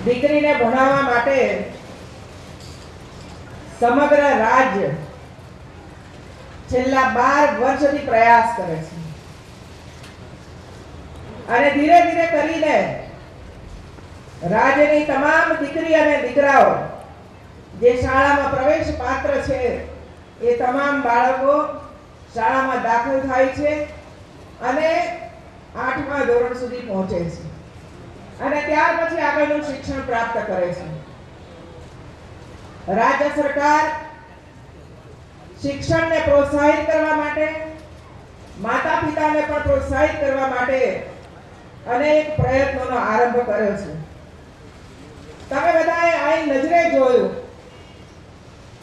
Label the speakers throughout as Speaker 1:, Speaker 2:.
Speaker 1: દીકરીને ભણાવવા માટે સમગ્ર રાજ્ય છેલ્લા 12 વર્ષથી પ્રયાસ કરે છે અને ધીરે ધીરે કરીને રાજ્યની તમામ દીકરી અને દીકરાઓ જે શાળામાં પ્રવેશ પાત્ર છે એ તમામ બાળકો શાળામાં દાખલ થાય છે અને 8મા ધોરણ સુધી પહોંચે છે અને ત્યાર પછી આગળનું શિક્ષણ પ્રાપ્ત કરે છે। રાજ્ય સરકાર શિક્ષણને પ્રોત્સાહિત કરવા માટે, માતા પિતાને પણ પ્રોત્સાહિત કરવા માટે અનેક પ્રયત્નોનો આરંભ કર્યો છે। તમે બધાએ અહીં નજરે જોયું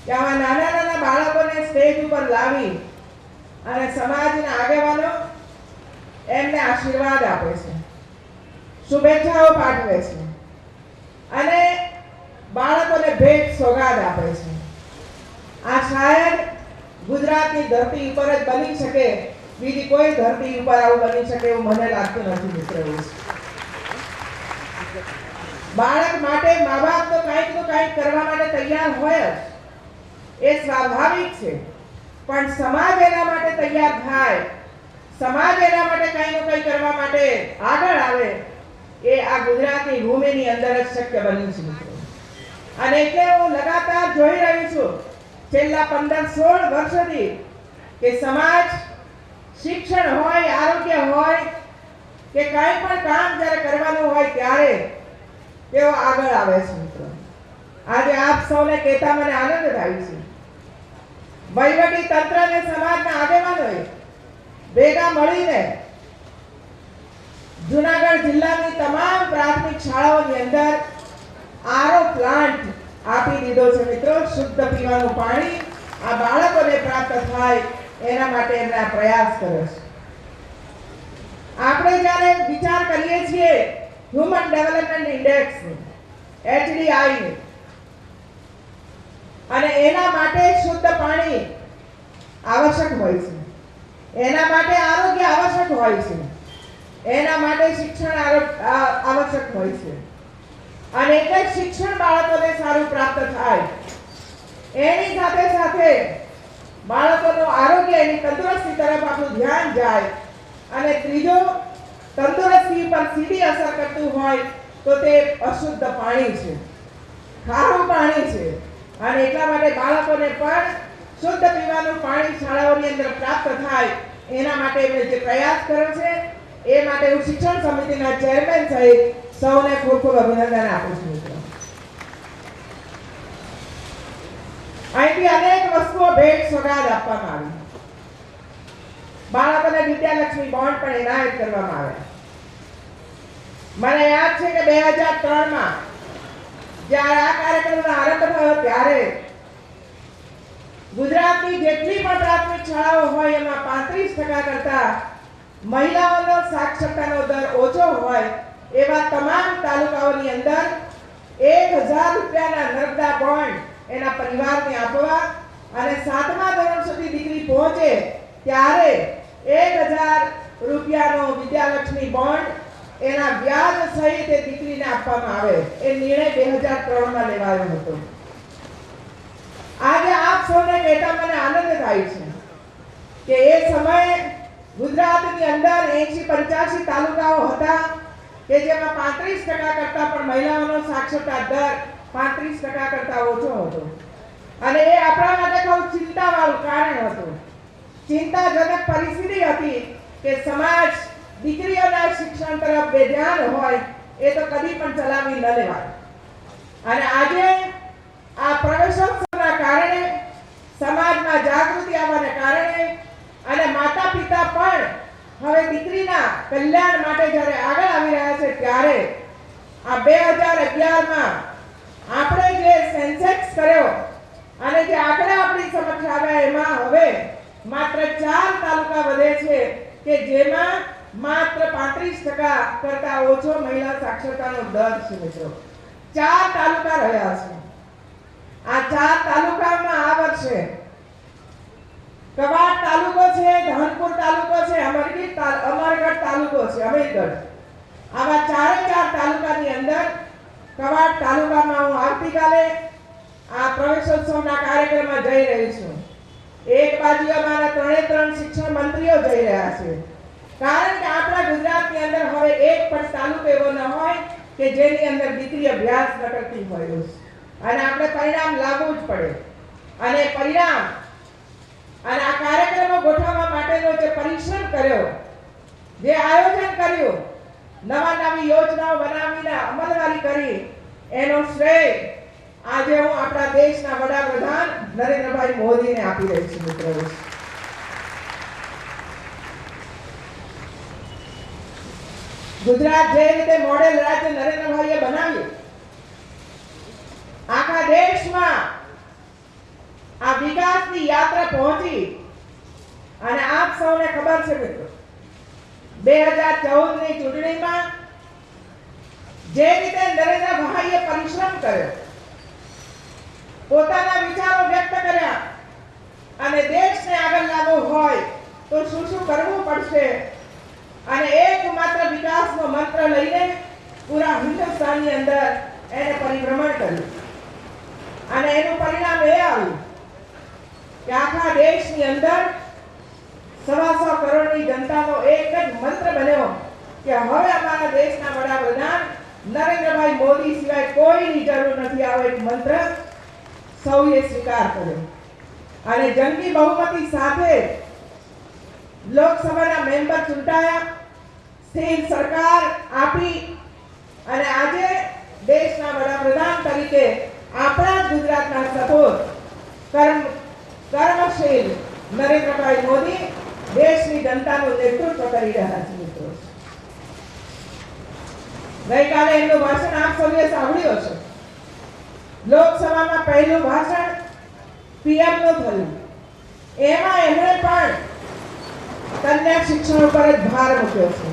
Speaker 1: કે આવા નાના નાના બાળકોને સ્ટેજ ઉપર લાવી અને સમાજના આગેવાનો એમને આશીર્વાદ આપે છે, શુભેચ્છાઓ પાઠવે છે અને બાળકોને ભેટ સોગાદ આપે છે। આ શાયદ ગુજરાતની ધરતી ઉપર જ બની શકે, બીજી કોઈ ધરતી ઉપર આવું બની શકે એવું મને લાગતું નથી મિત્રો। બાળક માટે મા બાપ તો કંઈક કરવા માટે તૈયાર હોય જ, એ સ્વાભાવિક છે, પણ સમાજ એના માટે તૈયાર થાય, સમાજ એના માટે કંઈ કરવા માટે આગળ આવે, એ આ ગુજરાતની ભૂમિની અંદર જ શક્ય બન્યું છે મિત્રો। અને એટલે હું લગાતાર જોઈ રહી છું છેલ્લા 15-16 વર્ષથી કે સમાજ શિક્ષણ હોય, આરોગ્ય હોય કે કંઈ પણ કામ જ્યારે કરવાનું હોય ત્યારે તેઓ આગળ આવે છે મિત્રો। આજે આપ સૌને કહેતા મને આનંદ થાય છે, વહીવટી તંત્ર અને સમાજના આગેવાનોએ ભેગા મળીને જૂનાગઢ જિલ્લાની તમામ પ્રાથમિક શાળાઓની અંદર આરઓ પ્લાન્ટ આપી દીધો છે મિત્રો। શુદ્ધ પીવાનું પાણી આ બાળકોને પ્રાપ્ત થાય એના માટે એમણે આ પ્રયાસ કર્યો છે। આપણે જ્યારે વિચાર કરીએ છીએ હ્યુમન ડેવલપમેન્ટ ઇન્ડેક્સ HDI અને એના માટે શુદ્ધ પાણી આવશ્યક હોય છે, એના માટે આરોગ્ય આવશ્યક હોય છે, એના માટે શિક્ષણ આવશ્યક હોય છે અને એટલે શિક્ષણ બાળકોને સારું પ્રાપ્ત થાય, એની સાથે સાથે બાળકોનું આરોગ્ય, એની તંદુરસ્તી તરફ આપણું ધ્યાન જાય અને ત્રીજું તંદુરસ્તી પર સીધી અસર કરતું હોય તો તે અશુદ્ધ પાણી છે, ખારું પાણી છે અને એટલા માટે બાળકોને પણ શુદ્ધ પીવાનું પાણી શાળાઓની અંદર પ્રાપ્ત થાય એના માટે એમણે જે પ્રયાસ કર્યો છે એ માટે હું શિક્ષણ સમિતિના ચેરમેન સહિત સૌને ખૂબ ખૂબ અભિનંદન આપું છું મિત્રો। અહીંથી અનેક વસ્તુઓ ભેટ સોગાદ આપવામાં આવી, બાળકોને વિદ્યાલક્ષ્મી બોન્ડ પણ એનાયત કરવામાં આવ્યા। મને યાદ છે કે 2003માં જ્યારે આ કાર્યક્રમનો આરંભ થયો ત્યારે ગુજરાતની જેટલી પણ પ્રાથમિક શાળાઓ હોય એમાં 35% કરતા મહિલાઓનો સાક્ષરતાનો દર ઓછો હોય એવા તમામ તાલુકાઓની અંદર 1000 રૂપિયાના નર્મદા બોન્ડ એના પરિવારને આપવા અને 7મા ધોરણ સુધી દીકરી પહોંચે ત્યારે 1000 રૂપિયાનો વિદ્યાલક્ષ્મી બોન્ડ એના વ્યાજ સહિત એ દીકરીને આપવામાં આવે, એ નિર્ણય 2003માં લેવાયો હતો। આજે આપ સૌને કહેતા મને આનંદ થાય છે કે એ સમયે ગુજરાતની અંદર 80-85 તાલુકાઓ હતા કે જેમાં 35% કરતા પણ મહિલાઓનો સાક્ષરતા દર 35% કરતા ઓછો હતો અને એ આપણા માટે ખૂબ ચિંતાવાળું કારણ હતું, ચિંતાજનક પરિસ્થિતિ હતી કે સમાજ દીકરીઓના શિક્ષણ તરફ બેધ્યાન હોય એ તો કદી પણ ચલાવી ન લેવાય। અને આજે આ પ્રવેશોત્સવના કારણે, સમાજમાં જાગૃતિ આવવાને કારણે અને માતા પિતા પણ હવે દીકરીના કલ્યાણ માટે જ્યારે આગળ આવી રહ્યા છે ત્યારે આ 2011માં આપણે જે સેન્સેક્સ કર્યો અને જે આંકડા આપણી સમક્ષ આવ્યા એમાં હવે માત્ર 4 તાલુકા વધે છે કે જેમાં માત્ર 35% કરતા ઓછો મહિલા સાક્ષરતાનો દર છે મિત્રો। 4 તાલુકા રહ્યા છે। આ 4 તાલુકામાં આ વર્ષે કવાડ તાલુકો છે, ધનપુર તાલુકો છે, અમરગઢ તાલુકો છે, અમીરગઢ, આવા 4 તાલુકાની અંદર કવાડ મહોત્સવના કાર્યક્રમમાં જઈ રહી છું. એક બાજુ અમારા 3 શિક્ષણ મંત્રીઓ જઈ રહ્યા છે, કારણ કે આપણા ગુજરાતની અંદર હવે એક પણ તાલુકો એવો ન હોય કે જેની અંદર દીકરી અભ્યાસ ન કરતી હોય, અને આપણે પરિણામ લાવવું જ પડે. અને પરિણામ અને આ કાર્યક્રમો ગોઠવવા માટેનો જે પરિશ્રમ કર્યો, જે આયોજન કર્યું, નવી યોજનાઓ બનાવીને અમલવારી કરી, એનો શ્રેય આજે હું આપણા દેશના વડાપ્રધાન નરેન્દ્રભાઈ મોદીને આપી રહી છું. મિત્રો, ગુજરાત જે રીતે મોડેલ રાજ્ય નરેન્દ્રભાઈએ બનાવ્યું, આખા દેશમાં આ વિકાસની યાત્રા પહોંચી. અને આપ સૌને ખબર છે મિત્રો, 2014 ની ચૂંટણીમાં જે રીતે નરેન્દ્રભાઈએ પરિશ્રમ કર્યો, પોતાના વિચારો વ્યક્ત કર્યા, અને દેશને આગળ લાવવો હોય તો શું શું કરવું પડશે, અને એકમાત્ર વિકાસનો મંત્ર લઈને પૂરા હિન્દુસ્તાનની અંદર એને પરિભ્રમણ કર્યું. અને એનું પરિણામ એ આવ્યું કે આખા દેશની અંદર 125 કરોડની જનતાનો એક જ મંત્ર બન્યો કે હવે અમારા દેશના વડાપ્રધાન નરેન્દ્રભાઈ મોદી સિવાય કોઈની જરૂર નથી. આવો એક મંત્ર સૌએ સ્વીકાર કર્યો, અને જંગી બહુમતી સાથે લોકસભાના મેમ્બર ચૂંટાયા, સ્થિર સરકાર આપી, અને આજે દેશના વડાપ્રધાન તરીકે આપણા ગુજરાતના સપોત કર્મશીલ નરેન્દ્રભાઈ મોદી દેશની જનતાનું નેતૃત્વ કરી રહ્યા છે. મિત્રો, ગઈકાલે એમનું ભાષણ આપ સૌએ સાંભળ્યું હશે. લોકસભામાં પહેલું ભાષણ પીએમ નું થયું. એમાં એમણે પણ કન્યા શિક્ષણ ઉપર જ ભાર મૂક્યો છે.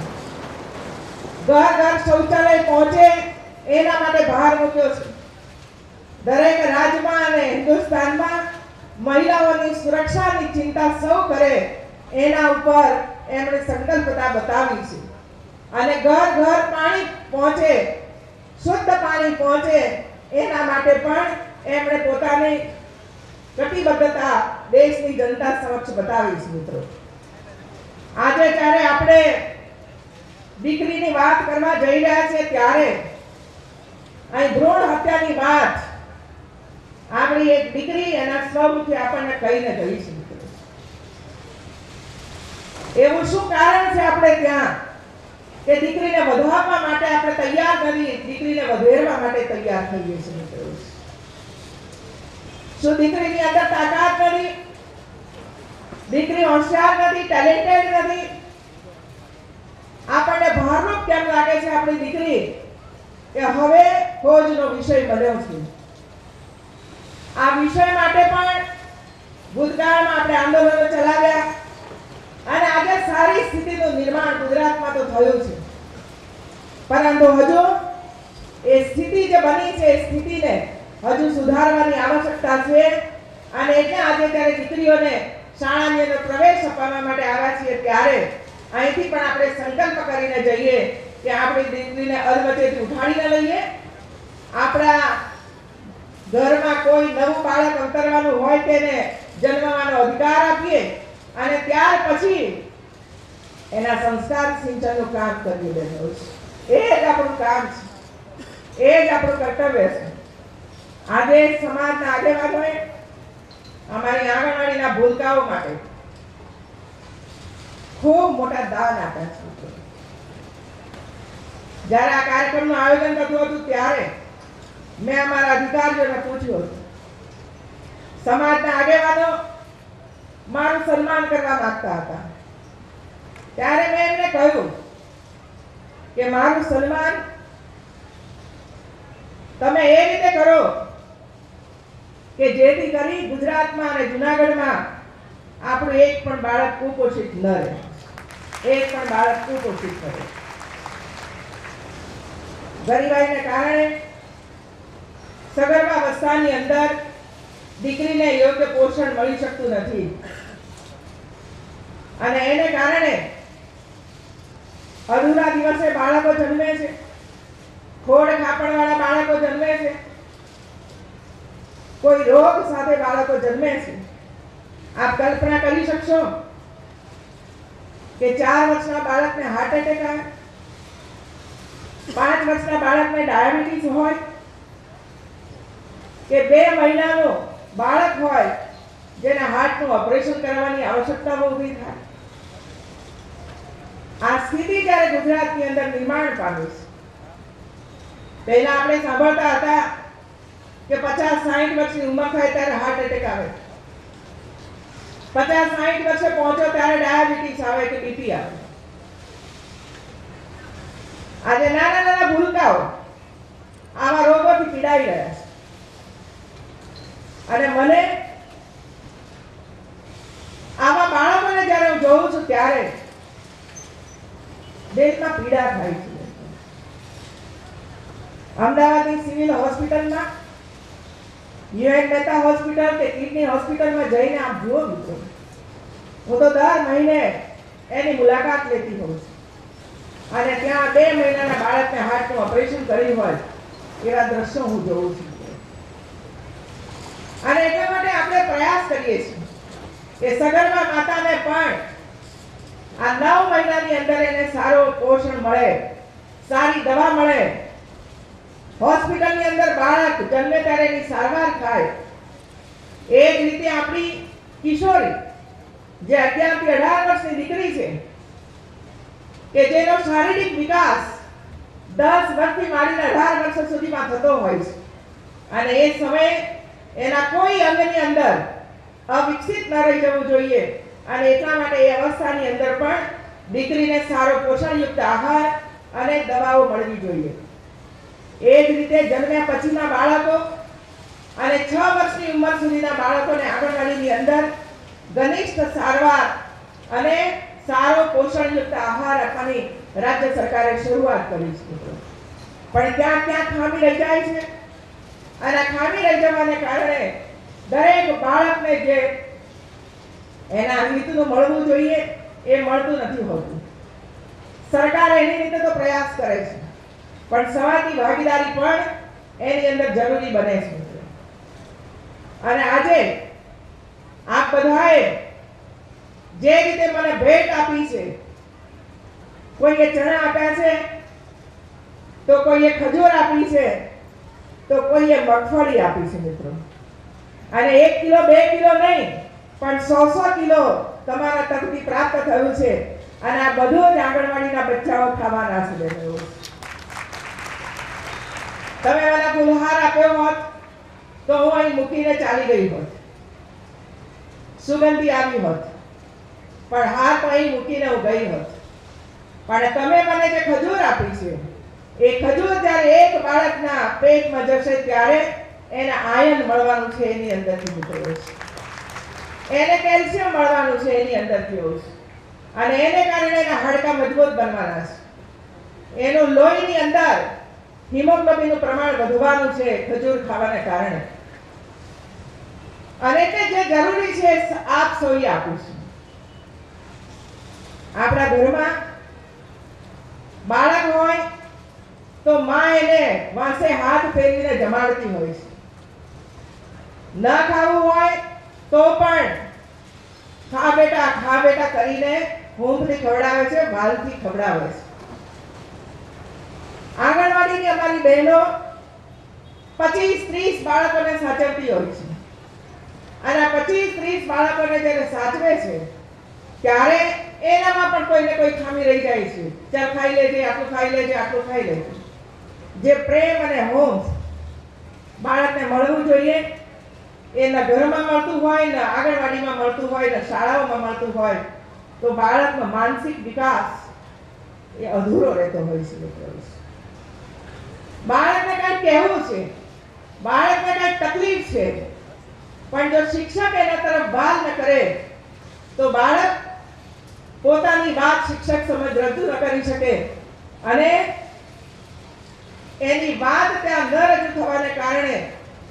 Speaker 1: ઘર ઘર શૌચાલય પહોંચે એના માટે ભાર મૂક્યો છે. દરેક રાજ્યમાં અને હિન્દુસ્તાનમાં મહિલાઓની સુરક્ષાની ચિંતા સૌ કરે એના ઉપર એમણે સંકલ્પતા બતાવી છે. અને ઘર ઘર પાણી પહોંચે, શુદ્ધ પાણી પહોંચે એના માટે પણ એમણે પોતાની કટિબદ્ધતા દેશની જનતા સમક્ષ બતાવી છે. મિત્રો, આજે જ્યારે આપણે દીકરીની વાત કરવા જઈ રહ્યા છે, ત્યારે અહીં ભ્રૂણ હત્યાની વાત આપણી એક દીકરી એના સ્વમુખે આપણને કહીને ગઈ છે. એવું શું કારણ છે આપણે ત્યાં કે દીકરીને વધારવા માટે આપણે તૈયાર નથી, દીકરીને વધેરવા માટે તૈયાર થઈએ છીએ? શું દીકરીની અંદર તાકાત નથી? દીકરી હોશિયાર નથી, ટેલેન્ટેડ નથી? આપણને ભારરૂપ કેમ લાગે છે આપણી દીકરી કે હવે ખોજનો વિષય બન્યો છે? આ વિષય માટે પણ ભૂતકાળમાં આપણે આંદોલનો ચલાવ્યા, અને આજે સારી સ્થિતિનું નિર્માણ ગુજરાતમાં તો થયું છે, પરંતુ હજુ એ સ્થિતિ જે બની છે એ સ્થિતિને હજુ સુધારવાની આવશ્યકતા છે. અને એટલે આજે જ્યારે દીકરીઓને શાળાની અંદર પ્રવેશ અપાવવા માટે આવ્યા છીએ, ત્યારે અહીંથી પણ આપણે સંકલ્પ કરીને જઈએ કે આપણી દીકરીને અધવચ્ચેથી ઉઠાડી ન લઈએ. આપણા ઘરમાં કોઈ નવું બાળક અવતરવાનું હોય તેને જન્મવાનો અધિકાર આપીએ, અને ત્યાર પછી એના સંસ્કાર સિંચનનું કામ કરીએ. બહેનો, એ જ આપણું કામ છે, એ જ આપણું કર્તવ્ય છે. આજે સમાજના આગેવાનોએ અમારી આંગણવાડીના ભૂલકાઓ માટે ખૂબ મોટા દાન આપ્યા છે. જ્યારે આ કાર્યક્રમનું આયોજન થતું હતું ત્યારે મેં અમારા અધિકારીઓને પૂછ્યું હતું, સમાજના આગેવાનો મારું સન્માન કરવા માંગતા હતા, ત્યારે મેં એમને કહ્યું કે મારું સન્માન તમે એ રીતે કરો કે જેથી કરી ગુજરાતમાં અને જૂનાગઢમાં આપણું એક પણ બાળક કુપોષિત ન રહે, એક પણ બાળક કુપોષિત ન રહે. ગરીબાઈને કારણે સગર્ભા અવસ્થાની અંદર દીકરીને યોગ્ય પોષણ મળી શકતું નથી, અને એને કારણે અધૂરા દિવસે બાળકો જન્મે છે, ખોડ ખાપણવાળા બાળકો જન્મે છે. કોઈ રોગ સાથે બાળકો જન્મે છે. આપ કલ્પના કરી શકશો કે 4 વર્ષના બાળકને હાર્ટ એટેક આવે, 5 વર્ષના બાળકને ડાયાબિટીસ હોય, કે 2 મહિનાનો બાળક હોય જેને હાર્ટનું ઓપરેશન કરવાની આવશ્યકતા ઊભી થાય. આ સ્થિતિ જ્યારે ગુજરાતની અંદર નિર્માણ પામી છે, પહેલા આપણે સાંભળતા હતા કે 50-60 વર્ષની ઉંમર થાય ત્યારે હાર્ટ એટેક આવે, 50-60 વર્ષે પહોંચો ત્યારે ડાયાબિટીસ આવે કે બીપી આવે. આજે નાના નાના ભૂલકાઓ આવા રોગોથી પીડાઈ રહ્યા છે. અને મને આવા બાળકોને જ્યારે હું જોઉં છું ત્યારે દેશમાં પીડા થાય છે. અમદાવાદની સિવિલ હોસ્પિટલમાં, યુએન મહેતા હોસ્પિટલ કે કિડની હોસ્પિટલમાં જઈને આપ જુઓ મિત્રો, હું તો દર મહિને એની મુલાકાત લેતી હોઉં છું. અને ત્યાં 2 મહિનાના બાળકને હાર્ટનું ઓપરેશન કર્યું હોય એવા દ્રશ્યો હું જોઉં છું. અને એટલા માટે આપણે પ્રયાસ કરીએ છીએ કે સગર્ભા માતાને પણ આ 9 મહિનાની અંદર એને સારો પોષણ મળે, સારી દવા મળે, હોસ્પિટલની અંદર બાળક જન્મે ત્યારે એની સારવાર થાય. એ જ રીતે આપણી કિશોરી જે 11 થી 18 વર્ષની દીકરી છે કે જેનો શારીરિક વિકાસ 10 વર્ષથી માંડીને 18 વર્ષ સુધીમાં થતો હોય છે, અને એ સમયે એના કોઈ અંગની અંદર અવિકસિત ન રહી જવું જોઈએ. અને એટલા માટે એ અવસ્થાની અંદર પણ દીકરીને સારો પોષણયુક્ત આહાર અને દવાઓ મળવી જોઈએ. એ જ રીતે જન્મ્યા પછીના બાળકો અને 6 વર્ષની ઉંમર સુધીના બાળકોને આંગણવાડીની અંદર ઘનિષ્ઠ સારવાર અને સારો પોષણયુક્ત આહાર આપવાની રાજ્ય સરકારે શરૂઆત કરી છે. પણ ક્યાં ખામી રહી જાય છે, અને ખામી રહી જવાને કારણે દરેક બાળકને જે એના હિતનું મળવું જોઈએ એ મળતું નથી હોતું. સરકાર એની રીતે તો પ્રયાસ કરે છે, પણ સમાજની ભાગીદારી પણ એની અંદર જરૂરી બને છે. અને આજે આપ બધાએ જે રીતે મને ભેટ આપી છે, કોઈએ ચણા આપ્યા છે, તો કોઈએ ખજૂર આપી છે, તો કોઈએ મગફળી આપી છે મિત્રો. અને 1 કિલો 2 કિલો નહીં પણ 100 કિલો તમારા તરફથી પ્રાપ્ત થયું છે. અને આ બધું જ આંગણવાડીના બચ્ચાઓ ખાવાના છે. તમે મને ફૂલહાર આપ્યો હોત તો હું અહીં મૂકીને ચાલી ગઈ હોત, સુગંધી આવી હોત, પણ હાર તો અહીં મૂકીને હું ગઈ હોત. પણ તમે મને જે ખજૂર આપી છે, એ ખજૂર જ્યારે એક બાળકના પેટમાં જશે ત્યારે એને આયન મળવાનું છે, એની અંદરથી નીકળે છે, એને કેલ્શિયમ મળવાનું છે એની અંદરથી હોય છે, અને એને કારણે એના હાડકાં મજબૂત બનવાના છે, એનું લોહીની અંદર હિમોગ્લોબિનનું પ્રમાણ વધવાનું છે ખજૂર ખાવાને કારણે. અને એટલે જે જરૂરી છે આપ સૌએ આપવું છે. આપણા ઘરમાં બાળક હોય તો માં એને વાંસે હાથ ફેરવીને જમાડતી હોય છે. ન ખાવું હોય તો પણ ખા બેટા કરીને હૂંફથી ખવડાવે છે, વાલથી ખવડાવે છે. આંગણવાડીની અમારી બહેનો 25-30 બાળકોને સાચવતી હોય છે, અને આ 25-30 બાળકોને જ્યારે સાચવે છે ત્યારે એનામાં પણ કોઈને કોઈ ખામી રહી જાય છે. ચાલ ખાઈ લેજે, આટલું ખાઈ લેજે, આટલું ખાઈ લેજે. જે પ્રેમ અને હોંશ બાળકને મળવું જોઈએ, એના ઘરમાં મળતું હોય ને આંગણવાડીમાં મળતું હોય ને શાળાઓમાં મળતું હોય તો બાળકનો માનસિક વિકાસ એ અધૂરો રહેતો હોય છે. બાળકને કંઈક કહેવું છે, બાળકને કંઈક તકલીફ છે, પણ જો શિક્ષક એના તરફ વાલ ન કરે તો બાળક પોતાની વાત શિક્ષક સમજ રજૂ ન કરી શકે, અને એની વાત ત્યાં ન રજૂ થવાને કારણે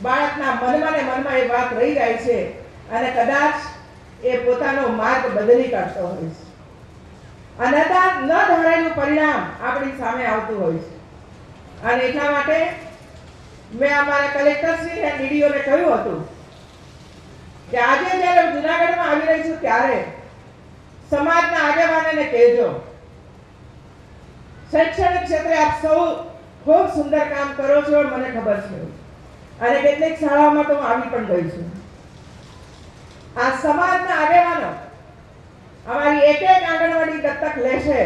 Speaker 1: બાળકના મનમાં એ વાત રહી જાય છે, અને કદાચ એ પોતાનો માર્ગ બદલી કાઢતો હોય છે, અને ન ધારેલું પરિણામ આપણી સામે આવતું હોય છે. અને એટલા માટે મેં અમારા કલેક્ટરશ્રી અને ડીડીઓને કહ્યું હતું કે આજે જ્યારે જૂનાગઢમાં આવી રહી છું ત્યારે સમાજના આગેવાનોને કહેજો, શૈક્ષણિક ક્ષેત્રે આપ સૌ ખૂબ સુંદર કામ કરો છો, મને ખબર છે, અને કેટલીક શાળાઓમાં તો હું આવી પણ ગઈ છું. આ સમાજના આગેવાનો અમારી એક આંગણવાડી દત્તક લેશે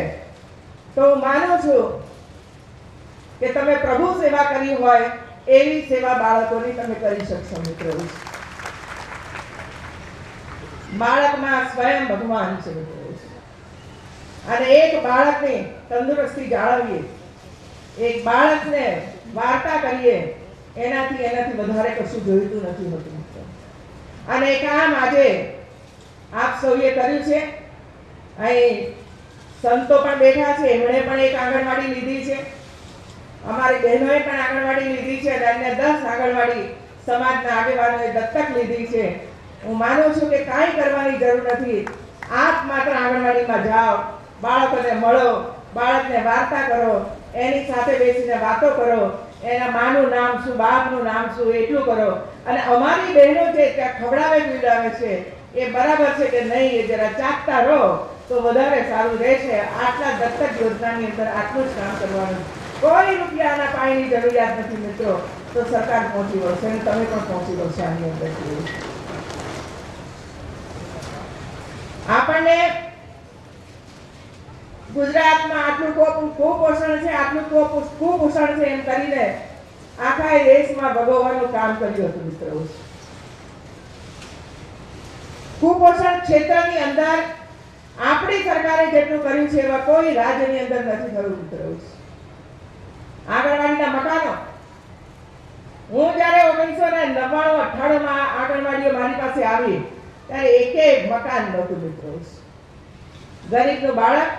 Speaker 1: તો હું માનું છું કે તમે પ્રભુ સેવા કરી હોય એવી સેવા બાળકોની તમે કરી શકશો. મિત્રો, બાળકમાં સ્વયં ભગવાન છે મિત્રો, અને એક બાળકની તંદુરસ્તી જાળવીએ, એક બાળકને વાર્તા કરીએ, એનાથી વધારે કશું જોઈતું નથી હોતું મિત્રો. અને એ કામ આજે આપ સૌએ કર્યું છે. અહીં સંતો પણ બેઠા છે, એમણે પણ એક આંગણવાડી લીધી છે, અમારી બહેનોએ પણ આંગણવાડી લીધી છે, અને અન્ય 10 આંગણવાડી સમાજના આગેવાનોએ દત્તક લીધી છે. હું માનું છું કે કાંઈ કરવાની જરૂર નથી. આપ માત્ર આંગણવાડીમાં જાઓ, બાળકોને મળો, બાળકને વાર્તા કરો, એની સાથે બેસીને વાતો કરો, એના માનું નામ શું, બાપનું નામ શું, એટલું કરો. અને અમારી બહેનો જે ત્યાં ખવડાવે પીવડાવે છે એ બરાબર છે કે નહીં, એ જરા ચાખતા રહો તો વધારે સારું રહેશે. આટલા દત્તક યોજનાની અંદર આટલું જ કામ કરવાનું, કોઈ રૂપિયાના પાણીની જરૂરિયાત નથી મિત્રો. તો સરકાર પહોંચી વળશે અને તમે પણ પહોંચી વળશે. આની અંદર આપણને ગુજરાતમાં આટલું કુપોષણ છે, આટલું કુપોષણ છે એમ કરીને આખા દેશમાં ભગવવાનું કામ કર્યું હતું મિત્રો. કુપોષણ ક્ષેત્રની અંદર આપણી સરકારે જેટલું કર્યું છે એવા કોઈ રાજ્યની અંદર નથી થયું મિત્રો. આંગણવાડીના મકાનો, હું જ્યારે 1999-98 માં આંગણવાડીઓ મારી પાસે આવી ત્યારે એક મકાન નહોતું મિત્રો. ગરીબનું બાળક,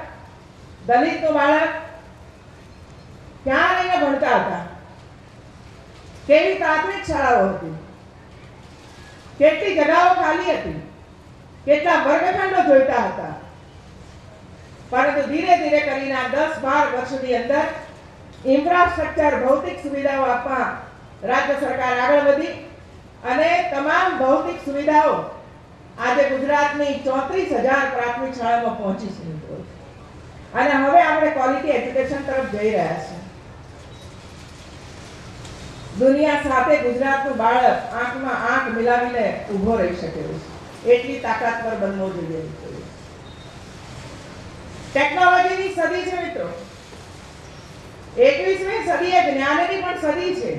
Speaker 1: દલિતનું બાળક ક્યાં રહીને ભણતા હતા, કેવી પ્રાથમિક શાળાઓ હતી, કેટલી જગાઓ ખાલી હતી, કેટલા વર્ગખંડો જોઈતા હતા. પરંતુ ધીરે ધીરે કરીને આ 10-12 વર્ષની અંદર ઇન્ફ્રાસ્ટ્રક્ચર, ભૌતિક સુવિધાઓ આપવા રાજ્ય સરકાર આગળ વધી અને તમામ ભૌતિક સુવિધાઓ આજે ગુજરાતની 34,000 પ્રાથમિક શાળામાં પહોંચી છે મિત્રો. અને હવે આપણે ક્વોલિટી એજ્યુકેશન તરફ જઈ રહ્યા છીએ. દુનિયા સાથે ગુજરાતનું બાળક આંખમાં આંખ મિલાવીને ઊભો રહી શકે છે, એટલી તાકાતવર બનવો જોઈએ. ટેકનોલોજીની સદી છે મિત્રો. 21મી સદી એ જ્ઞાનની પણ સદી છે.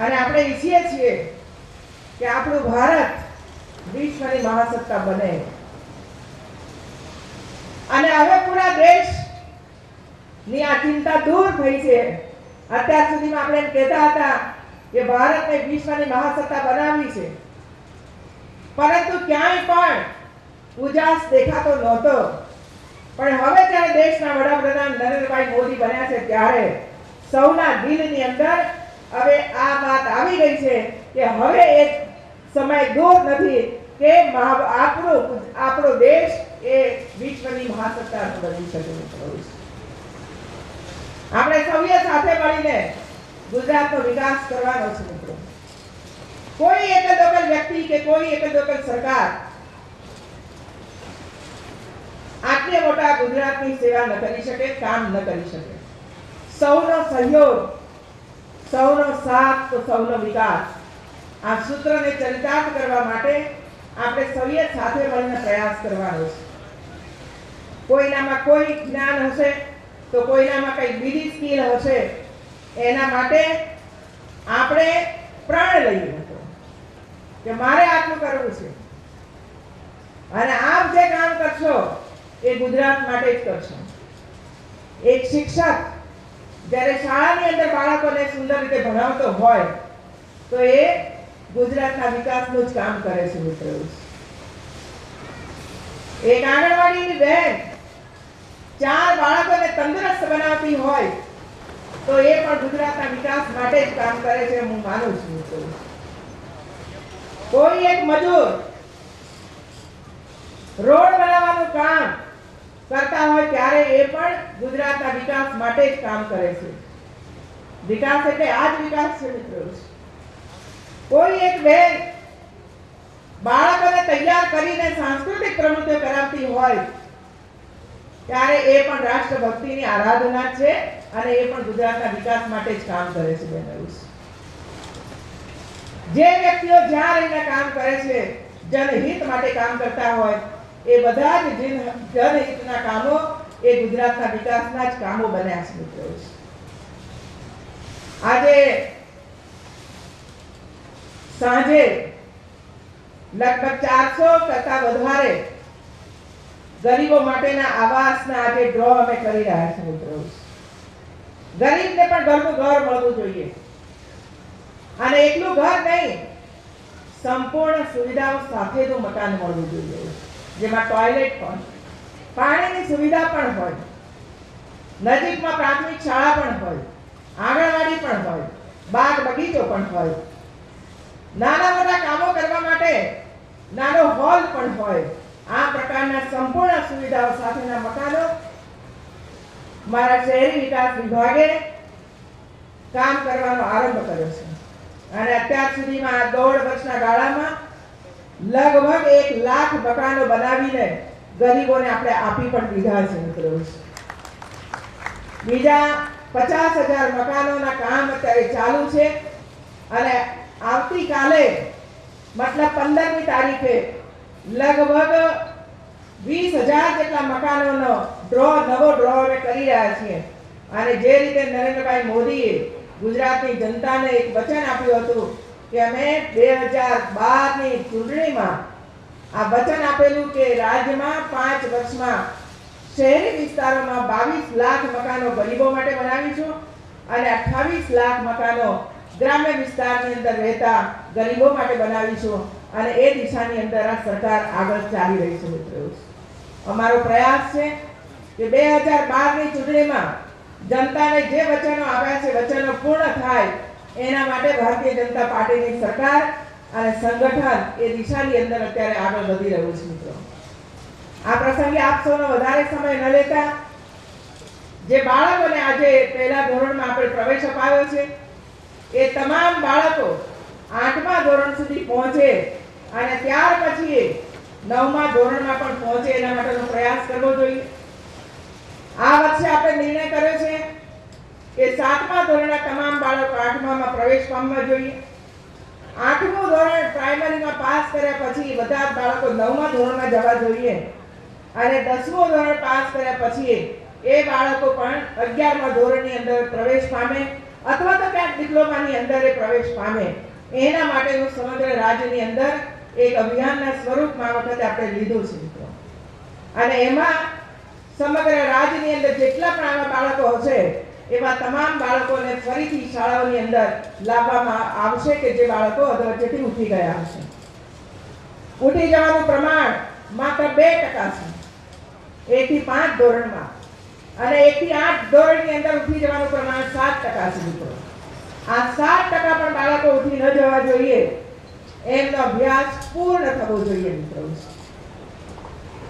Speaker 1: અને આપણે ઈચ્છીએ છીએ કે આપણું ભારત વિશ્વની મહાસત્તા બને. અને હવે પૂરા દેશની આ ચિંતા દૂર થઈ છે. અત્યાર સુધીમાં આપણે એમ કહેતા હતા કે ભારતને વિશ્વની મહાસત્તા બનાવવી છે, પરંતુ ક્યાંય પણ ઉજાસ દેખાતો નહોતો. પણ હવે જ્યારે દેશના વડાપ્રધાન નરેન્દ્રભાઈ મોદી બન્યા છે ત્યારે સૌના દિલની અંદર હવે આ વાત આવી ગઈ છે કે હવે એક સમય દૂર નથી કે આપણો દેશ એ વિશ્વની મહાસત્તા બની શકે. આપણે સૌએ સાથે મળીને ગુજરાતનો વિકાસ કરવાનો છે મિત્રો. કોઈ એક જ વ્યક્તિ કે કોઈ એક જ સરકાર આટલી મોટા ગુજરાતની સેવા ન કરી શકે, કામ ન કરી શકે. સૌનો સહયોગ, સૌનો સાથ તો સૌનો વિકાસ. આ સૂત્રને ચરિતાર્થ કરવા માટે આપણે સૌએ સાથે મળીને પ્રયાસ કરવાનો છે. કોઈનામાં કોઈ જ્ઞાન હશે તો કોઈનામાં કઈ બીજી સ્કિલ હશે. એના માટે આપણે પ્રણ લઈએ કે મારે આટલું કરવું છે, અને આપ જે કામ કરશો એ ગુજરાત માટે જ કરશો. એક શિક્ષક જ્યારે શાળાની અંદર બાળકોને સુંદર રીતે ભણાવતો હોય તો એ ગુજરાતના વિકાસનું જ કામ કરે છે મિત્રો. એક આંગણવાડીની બહેન 4 બાળકોને તંદુરસ્ત બનાવતી હોય તો એ પણ ગુજરાતના વિકાસ માટે જ કામ કરે છે, હું માનું છું મિત્રો. કોઈ એક મજૂર રોડ બનાવવાનું કામ કરતા હોય ત્યારે એ પણ ગુજરાતના વિકાસ માટે જ કામ કરે છે. વિકાસ એટલે આ જ વિકાસ છે મિત્રો. કોઈ એક બેન બાળકોને તૈયાર કરીને સાંસ્કૃતિક પ્રવૃત્તિઓ કરાવતી હોય ત્યારે એ પણ રાષ્ટ્રભક્તિની આરાધના છે અને એ પણ ગુજરાતના વિકાસ માટે જ કામ કરે છે બેન. જે વ્યક્તિઓ જ્યાં રહીને કામ કરે છે, જનહિત માટે કામ કરતા હોય, એ બધા જ જનહિતના કામો એ ગુજરાતના વિકાસના જ કામો બન્યા છે મિત્રો. આજે સાંજે લગભગ 400 કરતા વધારે ગરીબો માટેના આવાસના આજે ડ્રો અમે કરી રહ્યા છીએ મિત્રો. ગરીબને પણ ઘરનું ઘર મળવું જોઈએ અને એકલું ઘર નહીં, સંપૂર્ણ સુવિધાઓ સાથેનું મકાન મળવું જોઈએ, જેમાં ટોયલેટ પણ, પાણીની સુવિધા પણ હોય, નજીકમાં પ્રાથમિક શાળા પણ હોય, આંગણવાડી પણ હોય, બાગ બગીચો પણ હોય, નાના મોટા કામો કરવા માટે નાનો હોલ પણ હોય. આ પ્રકારના સંપૂર્ણ સુવિધાઓ સાથેના મકાનો મારા શહેરી વિકાસ વિભાગે કામ કરવાનો આરંભ કર્યો છે અને અત્યાર સુધીમાં આ 1.5 વર્ષના ગાળામાં લગભગ 1 લાખ મકાનો બનાવીને ગરીબોને આપણે આપી પણ દીધા છે મિત્રો. બીજા 50,000 મકાનોના કામ અત્યારે ચાલુ છે અને આવતીકાલે મતલબ 15મી તારીખે લગભગ 20,000 જેટલા મકાનોનો નવો ડ્રો અમે કરી રહ્યા છીએ. અને જે રીતે નરેન્દ્રભાઈ મોદીએ ગુજરાતની જનતાને એક વચન આપ્યું હતું કે અમે 2012ની ચૂંટણીમાં આ વચન આપેલું કે રાજ્યમાં 5 વર્ષમાં શહેરી વિસ્તારોમાં 22 લાખ મકાનો ગરીબો માટે બનાવીશું અને 28 લાખ મકાનો ગ્રામ્ય વિસ્તારની અંદર રહેતા ગરીબો માટે બનાવીશું અને એ દિશાની અંદર આ સરકાર આગળ ચાલી રહી છે મિત્રો. અમારો પ્રયાસ છે કે 2012ની ચૂંટણીમાં જનતાને જે વચનો આપ્યા છે વચનો પૂર્ણ થાય એના માટે ભારતીય જનતા પાર્ટીની સરકાર અને સંગઠન એ દિશાની અંદર અત્યારે આગળ વધી રહ્યું છે મિત્રો. આ પ્રસંગે આપ સૌનો વધારે સમય ન લેતા જે બાળકોને આજે પહેલા ધોરણમાં આપણે પ્રવેશ અપાવ્યો છે એ તમામ બાળકો 8મા ધોરણ સુધી પહોંચે અને ત્યાર પછી 9મા ધોરણમાં પણ પહોંચે એના માટેનો પ્રયાસ કરવો જોઈએ. આ વર્ષે આપણે નિર્ણય કર્યો છે કે 7મા ધોરણના તમામ બાળકો 8મામાં પ્રવેશ પામવા જોઈએ. 8મું ધોરણ પ્રાઇમરીમાં પાસ કર્યા પછી બધા બાળકો 9મા ધોરણમાં જવા જોઈએ અને 10મું ધોરણ પાસ કર્યા પછી એ બાળકો પણ 11મા ધોરણની અંદર પ્રવેશ પામે અથવા તો ક્યાંક ડિપ્લોમાની અંદર એ પ્રવેશ પામે. એના માટેનું સમગ્ર રાજ્યની અંદર એક અભિયાનના સ્વરૂપમાં આ વખતે આપણે લીધું છે મિત્રો. અને એમાં સમગ્ર રાજ્યની અંદર જેટલા પણ આવા બાળકો હશે એવા તમામ બાળકોને ફરીથી શાળાઓની અંદર લાવવામાં આવશે કે જે બાળકો અધવચ્ચેથી ઉઠી ગયા હશે. ઉઠી જવાનું પ્રમાણ માત્ર 2% છે 1 થી 5 ધોરણમાં અને 1 થી 8 ધોરણની અંદર ઉઠી જવાનું પ્રમાણ 7% છે મિત્રો. આ 7% પણ બાળકો ઉઠી ન જવા જોઈએ એમનો અભ્યાસ પૂર્ણ થવો જોઈએ મિત્રો.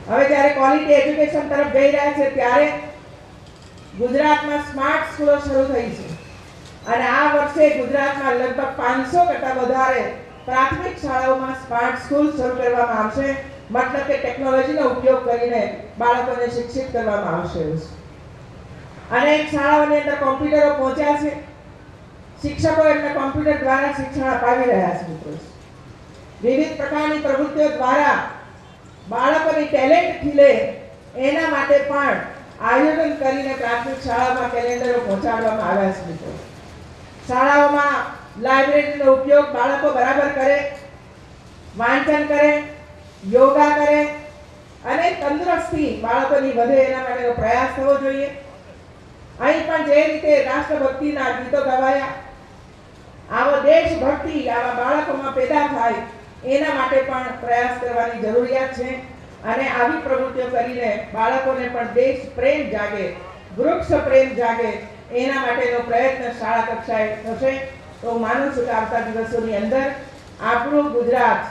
Speaker 1: હવે જ્યારે ક્વોલિટી એજ્યુકેશન તરફ જઈ રહ્યા છે ત્યારે ગુજરાતમાં સ્માર્ટ સ્કૂલો શરૂ થઈ છે અને આ વર્ષે ગુજરાતમાં લગભગ 500 કરતા વધારે પ્રાથમિક શાળાઓમાં સ્માર્ટ સ્કૂલ શરૂ કરવામાં આવશે. મતલબ કે ટેકનોલોજીનો ઉપયોગ કરીને બાળકોને શિક્ષિત કરવામાં આવશે. અનેક શાળાઓની અંદર કોમ્પ્યુટરો પહોંચ્યા છે. શિક્ષકો એમને કોમ્પ્યુટર દ્વારા શિક્ષણ અપાવી રહ્યા છે મિત્રો. વિવિધ પ્રકારની પ્રવૃત્તિઓ દ્વારા બાળકોની ટેલેન્ટ ખીલે એના માટે પણ આયોજન કરીને પ્રાથમિક શાળામાં કેલેન્ડરો પહોંચાડવામાં આવ્યા છે મિત્રો. શાળાઓમાં લાઇબ્રેરીનો ઉપયોગ બાળકો બરાબર કરે, વાંચન કરે, યોગા કરે અને તંદુરસ્તી બાળકોની વધે એના માટેનો પ્રયાસ થવો જોઈએ. અહીં પણ જે રીતે રાષ્ટ્રભક્તિના ગીતો ગવાયા, આવો દેશભક્તિ આવા બાળકોમાં પેદા થાય એના માટે પણ પ્રયાસ કરવાની જરૂરિયાત છે. અને આવી પ્રવૃત્તિઓ કરીને બાળકોને પણ દેશ પ્રેમ જાગે, વૃક્ષ પ્રેમ જાગે એના માટેનો પ્રયત્ન શાળા કક્ષાએ થશે. તો હું માનું છું કે આવતા દિવસોની અંદર આપણું ગુજરાત